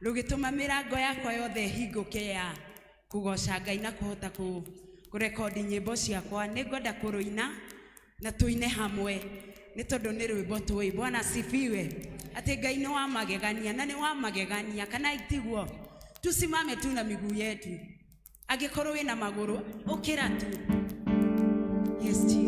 rugituma mirango yakwa yothe hinguke ya kugoca Ngai na kuhota kurekodi nyimbo ciakwa. Ningwenda kuruina na tuine hamwe ni tondu ni rwimbo tui. Bwana sifiwe. Ati Ngai ni wa magegania na ni wa magegania, kana itiguo? Tusimame tu na miguu yetu. Angikorwo wina maguru ukira tu. Yes.